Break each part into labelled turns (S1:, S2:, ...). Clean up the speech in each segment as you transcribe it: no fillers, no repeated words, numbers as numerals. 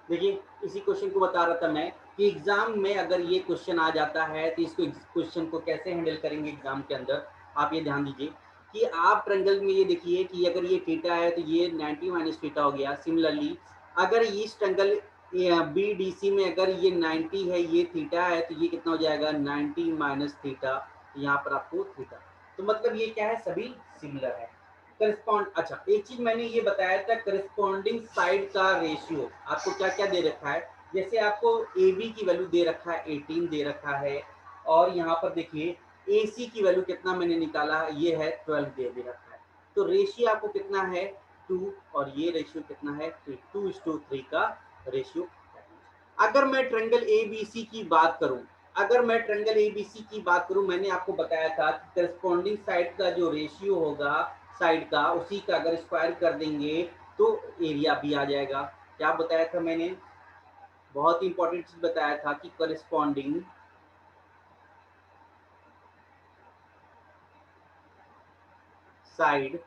S1: देखिए इसी क्वेश्चन को बता रहा था मैं कि एग्जाम में अगर ये क्वेश्चन आ जाता है तो इसको क्वेश्चन को कैसे हैंडल करेंगे एग्जाम के अंदर। आप ये ध्यान दीजिए कि आप ट्रायंगल में ये देखिए कि अगर ये थीटा है तो ये 90 माइनस थीटा हो गया। सिमिलरली अगर इस ट्रायंगल बी डी सी में अगर ये 90 है, ये थीटा है, तो ये कितना हो जाएगा 90 माइनस थीटा। यहाँ पर आपको थीटा, तो मतलब ये क्या है, सभी सिमिलर है। करस्पॉन्ड, अच्छा एक चीज मैंने ये बताया था, करस्पॉन्डिंग साइड का रेशियो आपको क्या क्या दे रखा है। जैसे आपको ए बी की वैल्यू दे रखा है 18 दे रखा है, और यहाँ पर देखिए ए सी की वैल्यू कितना मैंने निकाला है, ये है 12 दे रखा है। तो रेशियो आपको कितना है 2, और ये रेशियो कितना है 3, 2:3 का रेशियो। अगर मैं ट्रायंगल ए बी सी की बात करूं, अगर मैं ट्रायंगल ए बी सी की बात करूं, मैंने आपको बताया था कि करस्पॉन्डिंग साइड का जो रेशियो होगा साइड का, उसी का अगर स्क्वायर कर देंगे तो एरिया भी आ जाएगा। क्या बताया था मैंने, बहुत ही इंपॉर्टेंट चीज बताया था कि करस्पॉन्डिंग साइड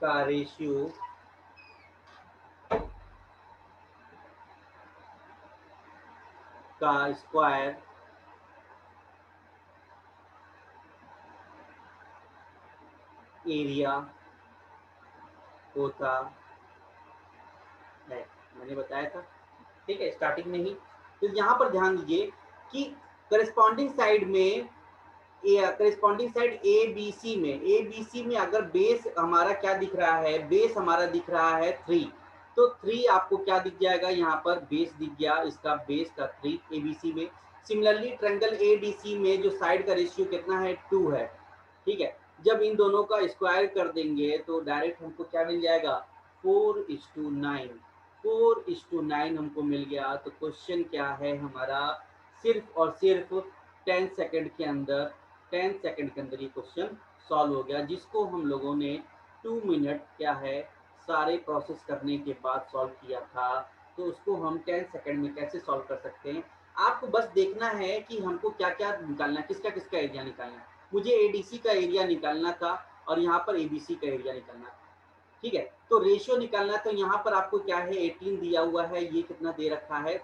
S1: का रेशियो का स्क्वायर एरिया होता है, मैंने बताया था, ठीक है, स्टार्टिंग में ही। तो यहाँ पर ध्यान दीजिए कि करस्पॉन्डिंग साइड में, corresponding side A B C में अगर बेस हमारा क्या दिख रहा है, बेस हमारा दिख रहा है 3, तो 3 आपको क्या दिख जाएगा, यहाँ पर बेस दिख गया, इसका बेस का 3 ए बी सी में। Similarly triangle A D C में जो साइड का रेशियो कितना है 2 है, ठीक है। जब इन दोनों का स्क्वायर कर देंगे तो डायरेक्ट हमको क्या मिल जाएगा 4:9, 4:9 हमको मिल गया। तो क्वेश्चन क्या है हमारा, सिर्फ और सिर्फ 10 सेकंड के अंदर, 10 सेकंड के अंदर ये क्वेश्चन सॉल्व हो गया, जिसको हम लोगों ने 2 मिनट क्या है सारे प्रोसेस करने के बाद सॉल्व किया था। तो उसको हम 10 सेकंड में कैसे सॉल्व कर सकते हैं, आपको बस देखना है कि हमको क्या क्या निकालना है, किसका किसका एरिया निकालना है। मुझे एडीसी का एरिया निकालना था और यहाँ पर एबीसी का एरिया निकालना था, ठीक है। तो रेशियो निकालना, तो यहाँ पर आपको क्या है 18 दिया हुआ है, ये कितना दे रखा है,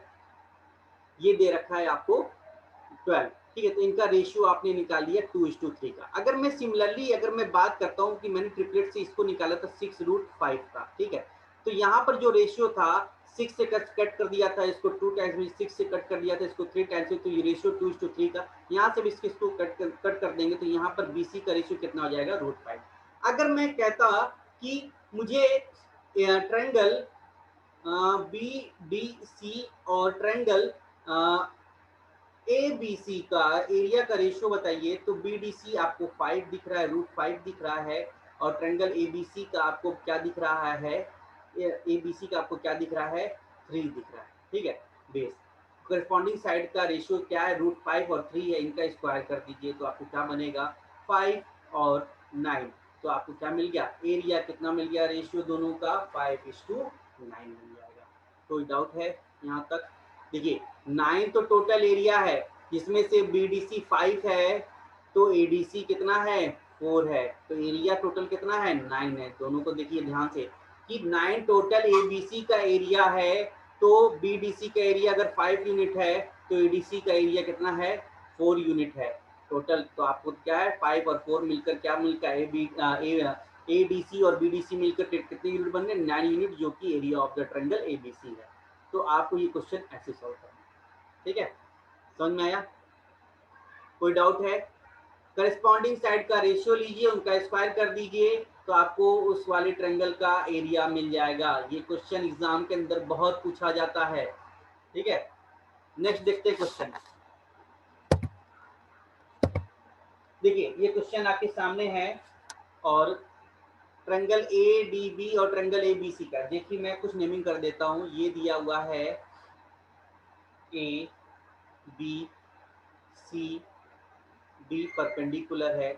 S1: ये दे रखा है आपको 12, ठीक है। तो इनका रेशियो आपने निकाल लिया 2:3 का। अगर मैं सिमिलरली अगर मैं बात करता हूँ कि मैंने ट्रिपलेट से इसको निकाला था 6√5 का, ठीक है। तो यहाँ पर जो रेशियो था 6 से कट कर दिया था इसको 2 टाइम्स में, 6 से कट कर दिया था इसको 3 टाइम्स में, तो ये रेशियो 2:3 का। यहाँ से भी इसको कट कर देंगे तो यहाँ पर बीसी का रेशियो कितना हो जाएगा √5। अगर मैं कहता कि मुझे ट्रायंगल बी डी सी और ट्रायंगल ए बी सी का एरिया का रेशियो बताइए, तो बी डी सी आपको 5 दिख रहा है, √5 दिख रहा है, और ट्रायंगल ए बी सी का आपको क्या दिख रहा है, ए बी सी का आपको क्या दिख रहा है 3 दिख रहा है, ठीक है। बेस करस्पॉन्डिंग साइड का रेशियो क्या है √5 और 3 है, इनका स्क्वायर कर दीजिए तो आपको क्या बनेगा 5 और 9। तो आपको क्या मिल गया, एरिया कितना मिल गया रेशियो दोनों का 5:9 मिल जाएगा। कोई डाउट है यहाँ तक। देखिए 9 तो टोटल एरिया है, जिसमें से बीडीसी 5 है, तो एडीसी कितना है 4 है, तो एरिया टोटल कितना है 9 है। दोनों को देखिए ध्यान से कि 9 टोटल एबीसी का एरिया है, तो बीडीसी का एरिया अगर 5 यूनिट है तो एडीसी का एरिया कितना है 4 यूनिट है टोटल। तो आपको क्या है 5 और 4 मिलकर क्या मिलकर एडीसी और बीडीसी मिलकर कितने यूनिट बन गए 9 यूनिट, जो कि area of the triangle ABC है। तो आपको ये क्वेश्चन ऐसे सॉल्व करना है, ठीक है। समझ में आया, कोई डाउट है। करस्पॉन्डिंग साइड का रेशियो लीजिए, उनका स्क्वायर कर दीजिए, तो आपको उस वाले ट्रायंगल का एरिया मिल जाएगा। ये क्वेश्चन एग्जाम के अंदर बहुत पूछा जाता है, ठीक है। नेक्स्ट देखते हैं क्वेश्चन। देखिए ये क्वेश्चन आपके सामने है, और ट्रायंगल ए डी बी और ट्रायंगल ए बी सी का, देखिए मैं कुछ नेमिंग कर देता हूँ। ये दिया हुआ है A B C D perpendicular है,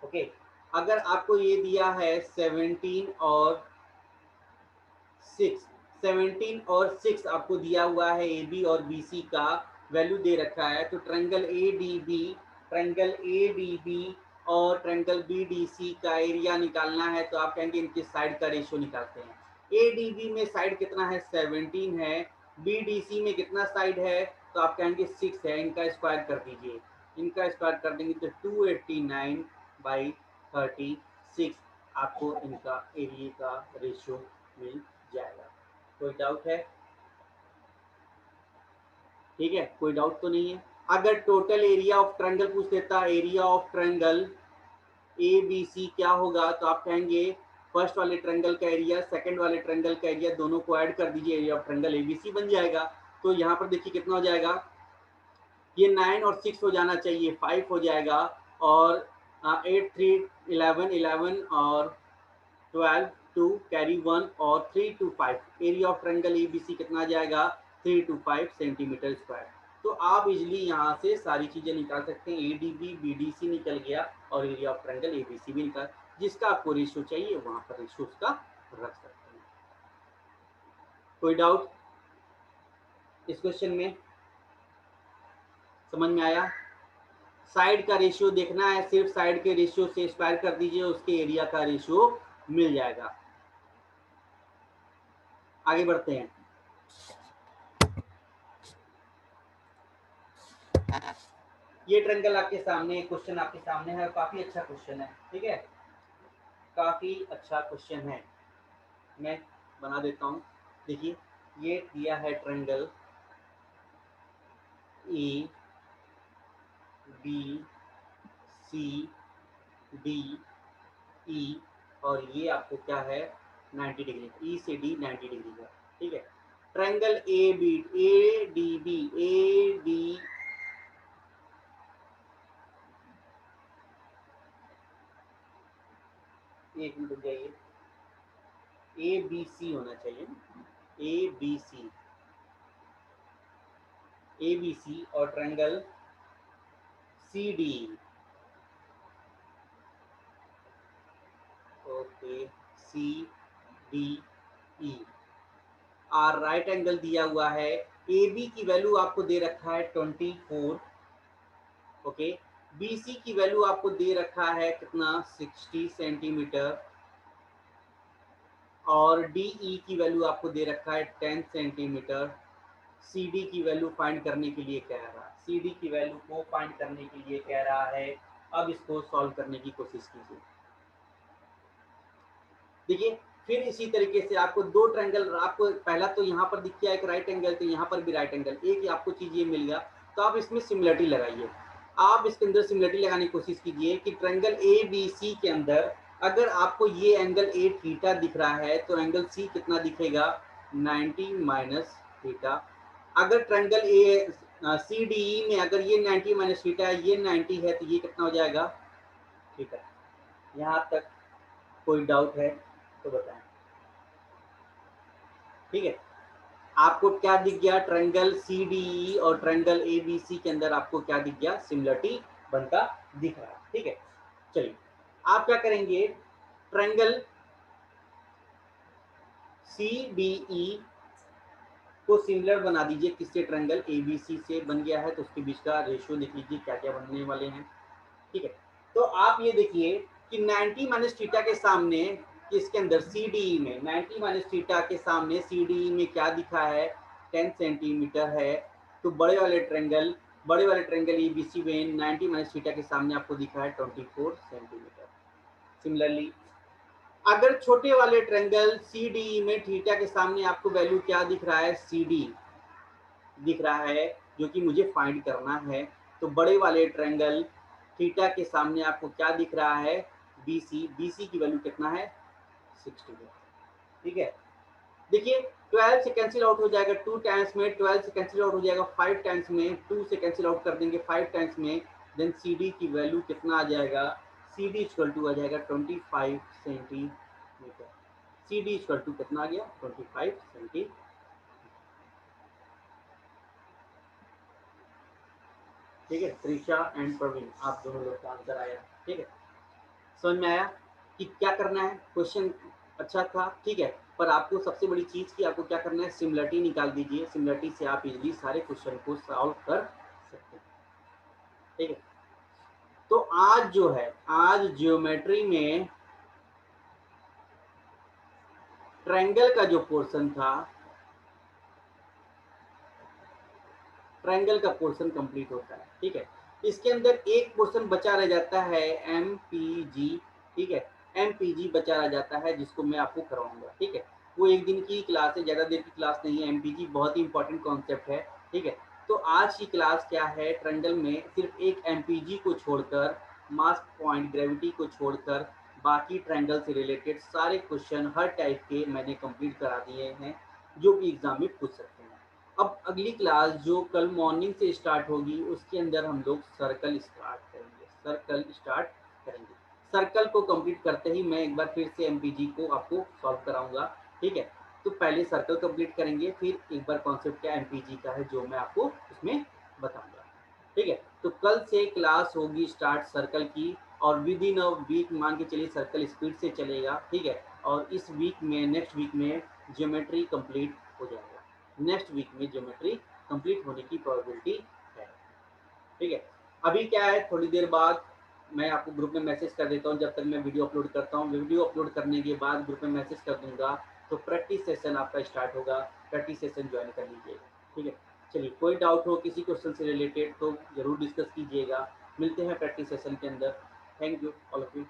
S1: ओके। अगर आपको ये दिया है 17 और 6, 17 और 6 आपको दिया हुआ है ए बी और बी सी का वैल्यू दे रखा है, तो ट्रायंगल ए डी बी और ट्रायंगल BDC का एरिया निकालना है तो आप कहेंगे इनकी साइड का रेशियो निकालते हैं। ADB में साइड कितना है 17 है, BDC में कितना साइड है तो आप कहेंगे 6 है, इनका स्क्वायर कर दीजिए, इनका स्क्वायर कर देंगे तो 289/36 आपको इनका एरिया का रेशियो मिल जाएगा। कोई डाउट है? ठीक है, कोई डाउट तो नहीं है। अगर टोटल एरिया ऑफ ट्रायंगल पूछ देता, एरिया ऑफ ट्रायंगल ABC क्या होगा तो आप कहेंगे फर्स्ट वाले ट्रायंगल का एरिया सेकंड वाले ट्रायंगल का एरिया दोनों को ऐड कर दीजिए, एरिया ऑफ ट्रायंगल ABC बन जाएगा। तो यहाँ पर देखिए कितना हो जाएगा, ये 9 और 6 हो जाना चाहिए, 5 हो जाएगा, और 8 3 11 11 और 12 2 कैरी 1 और 3 to 5 area of triangle ABC कितना जाएगा 3 to 5 सेंटीमीटर स्क्वायर। तो आप इजिली यहाँ से सारी चीजें निकाल सकते हैं, ADB BDC निकल गया और एरिया ऑफ ट्रायंगल ABC भी निकाल, जिसका आपको रेशियो चाहिए वहां पर रेशियो उसका रख सकते हैं। कोई डाउट इस क्वेश्चन में? समझ में आया? साइड का रेशियो देखना है, सिर्फ साइड के रेशियो से स्क्वायर कर दीजिए, उसके एरिया का रेशियो मिल जाएगा। आगे बढ़ते हैं। ये ट्रायंगल आपके सामने, क्वेश्चन आपके सामने है, काफी अच्छा क्वेश्चन है, ठीक है, काफी अच्छा क्वेश्चन है, मैं बना देता हूँ। देखिए ये दिया है ट्रायंगल ABCDE और ये आपको क्या है 90 डिग्री, E से D 90 डिग्री का, ठीक है। ट्रायंगल ADB एक मिनट जाइए, ABC होना चाहिए, ABC और ट्रायंगल CDE, ओके, CDE और राइट एंगल दिया हुआ है। AB की वैल्यू आपको दे रखा है 24, ओके, BC की वैल्यू आपको दे रखा है कितना 60 सेंटीमीटर और DE की वैल्यू आपको दे रखा है 10 सेंटीमीटर। CD की वैल्यू फाइंड करने के लिए कह रहा है, CD की वैल्यू को फाइंड करने के लिए कह रहा है। अब इसको सॉल्व करने की कोशिश कीजिए। देखिए फिर इसी तरीके से आपको दो ट्रायंगल, आपको पहला तो यहाँ पर दिख गया एक राइट एंगल, तो यहाँ पर भी राइट एंगल, एक ही आपको चीज ये मिल गया, तो आप इसमें सिमिलरिटी लगाइए। आप इसके अंदर सिमिलरिटी लगाने की कोशिश कीजिए कि ट्रायंगल ABC के अंदर अगर आपको ये एंगल A थीटा दिख रहा है तो एंगल C कितना दिखेगा 90 माइनस थीटा। अगर ट्रायंगल CDE में अगर ये 90 माइनस थीटा है, ये 90 है, तो ये कितना हो जाएगा, ठीक है। यहाँ तक कोई डाउट है तो बताएं, ठीक है। आपको क्या दिख गया, ट्रायंगल CDE और ट्रायंगल ABC के अंदर आपको क्या दिख गया, सिमिलरिटी बनता दिख रहा है, ठीक है। चलिए आप क्या करेंगे, ट्रायंगल CDE को सिमिलर बना दीजिए, किससे, ट्रायंगल ABC से बन गया है, तो उसके बीच का रेशियो देख लीजिए क्या क्या बनने वाले हैं, ठीक है। तो आप ये देखिए कि 90 माइनस थीटा के सामने इसके अंदर CDE में 90 माइनस थीटा के सामने CDE में क्या दिखा है 10 सेंटीमीटर है, तो बड़े वाले ट्रायंगल ABC में 90 माइनस थीटा के सामने आपको दिखा है 24 सेंटीमीटर। सिमिलरली अगर छोटे वाले ट्रायंगल CDE में थीटा के सामने आपको वैल्यू क्या दिख रहा है, CD दिख रहा है, जो कि मुझे फाइंड करना है, तो बड़े वाले ट्रायंगल थीटा के सामने आपको क्या दिख रहा है, BC की वैल्यू कितना है 60, ठीक है। देखिए 12 से कैंसिल आउट हो जाएगा 2 टाइम्स में, 12 से कैंसिल आउट हो जाएगा 5 टाइम्स में, 2 से कैंसिल आउट कर देंगे 5 टाइम्स में, देन CD की वैल्यू कितना आ जाएगा, CD इक्वल टू आ जाएगा 25 सेंटीमीटर। CD इक्वल टू कितना आ गया 25 सेंटीमीटर, ठीक है। त्रिशा एंड प्रवीण आप दोनों लोग का आंसर आया, ठीक है। समझ में आया कि क्या करना है, क्वेश्चन अच्छा था, ठीक है, पर आपको सबसे बड़ी चीज की आपको क्या करना है, सिमिलरिटी निकाल दीजिए, सिमिलरिटी से आप इजीली सारे क्वेश्चन को सॉल्व कर सकते हैं, ठीक है। तो आज जो है, आज ज्योमेट्री में ट्रायंगल का जो पोर्शन था, ट्रायंगल का पोर्शन कंप्लीट होता है। ठीक है, इसके अंदर एक पोर्शन बचा रह जाता है एमपीजी। ठीक है, एमपीजी बचा रह जाता है जिसको मैं आपको करवाऊंगा। ठीक है, वो एक दिन की क्लास है, ज़्यादा देर की क्लास नहीं है। एमपीजी बहुत ही इंपॉर्टेंट कॉन्सेप्ट है। ठीक है, तो आज की क्लास क्या है, ट्रायंगल में सिर्फ एक एमपीजी को छोड़कर, मास पॉइंट ग्रेविटी को छोड़कर, बाकी ट्रायंगल से रिलेटेड सारे क्वेश्चन हर टाइप के मैंने कंप्लीट करा दिए हैं जो कि एग्जाम में पूछ सकते हैं। अब अगली क्लास जो कल मॉर्निंग से स्टार्ट होगी उसके अंदर हम लोग सर्कल स्टार्ट करेंगे, सर्कल स्टार्ट करेंगे। सर्कल को कंप्लीट करते ही मैं एक बार फिर से एमपीजी को आपको सॉल्व कराऊंगा। ठीक है, तो पहले सर्कल कंप्लीट करेंगे, फिर एक बार कॉन्सेप्ट क्या एमपीजी का है जो मैं आपको उसमें बताऊंगा। ठीक है, तो कल से क्लास होगी स्टार्ट सर्कल की, और विद इन अ वीक मान के चलिए सर्कल स्पीड से चलेगा। ठीक है, और इस वीक में, नेक्स्ट वीक में ज्योमेट्री कंप्लीट हो जाएगा। नेक्स्ट वीक में ज्योमेट्री कंप्लीट होने की प्रोबेबिलिटी है। ठीक है, अभी क्या है, थोड़ी देर बाद मैं आपको ग्रुप में मैसेज कर देता हूँ। जब तक मैं वीडियो अपलोड करता हूँ, वीडियो अपलोड करने के बाद ग्रुप में मैसेज कर दूंगा, तो प्रैक्टिस सेशन आपका स्टार्ट होगा। प्रैक्टिस सेशन ज्वाइन कर लीजिएगा। ठीक है, चलिए, कोई डाउट हो किसी क्वेश्चन से रिलेटेड तो जरूर डिस्कस कीजिएगा। मिलते हैं प्रैक्टिस सेशन के अंदर। Thank you all of you.